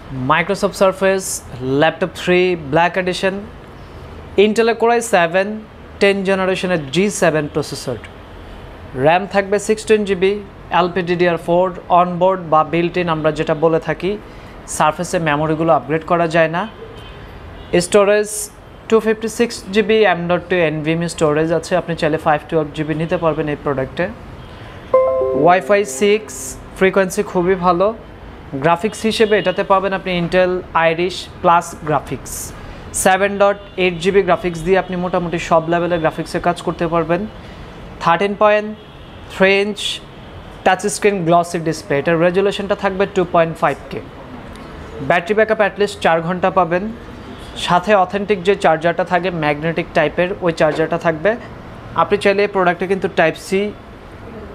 Microsoft Surface Laptop 3 Black Edition, Intel Core i7 10 জেনারেশনের G7 processor, RAM থাকবে 16GB, LPDDR4 onboard বা built in আমরা যেটা বলে থাকি। সারফেসে মেমোরিগুলো আপগ্রেড করা যায় না। Storage 256GB M.2 NVMe storage আছে, আপনি চাইলে 512GB নিতে পারবেন এই প্রোডাক্টে। Wi-Fi 6 ফ্রিকোয়েন্সি খুবই ভালো। গ্রাফিক্স হিসেবে এটাতে পাবেন আপনি Intel Irish plus graphics 7.8GB graphics দিয়ে আপনি মোটামুটি সব লেভেলের গ্রাফিক্সে কাজ করতে পারবেন। 13.3 inch touch screen glossy display, এটার রেজুলেশনটা থাকবে 2.5K। ব্যাটারি ব্যাকআপ অ্যাটলিস্ট 4 ঘন্টা পাবেন। সাথে অথেন্টিক যে চার্জারটা থাকে ম্যাগনেটিক টাইপের ওই চার্জারটা থাকবে। আপনি চাইলে এই প্রোডাক্টে কিন্তু টাইপ সি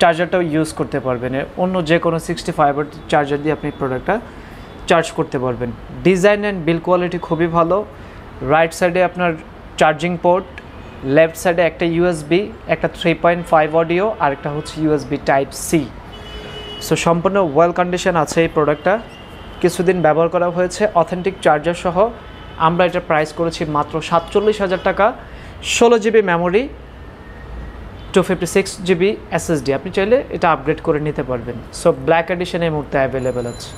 চার্জারটাও ইউজ করতে পারবেন, অন্য যে কোনো 65 চার্জার দিয়ে আপনি প্রোডাক্টটা চার্জ করতে পারবেন। ডিজাইন অ্যান্ড বিল্ড কোয়ালিটি খুবই ভালো। রাইট সাইডে আপনার চার্জিং পোর্ট, লেফট সাইডে একটা ইউএসবি, একটা 3.5 অডিও আর একটা হচ্ছে ইউএসবি টাইপ সি। সো সম্পূর্ণ ওয়েল কন্ডিশন আছে এই প্রোডাক্টটা, কিছুদিন ব্যবহার করা হয়েছে। অথেন্টিক চার্জার সহ আমরা এটা প্রাইস করেছি মাত্র 47,000 টাকা। 16GB মেমোরি, 256GB SSD, আপনি চাইলে এটা আপগ্রেড করে নিতে পারবেন। সো ব্ল্যাক এডিশন এই মুহূর্তে অ্যাভেলেবেল আছে।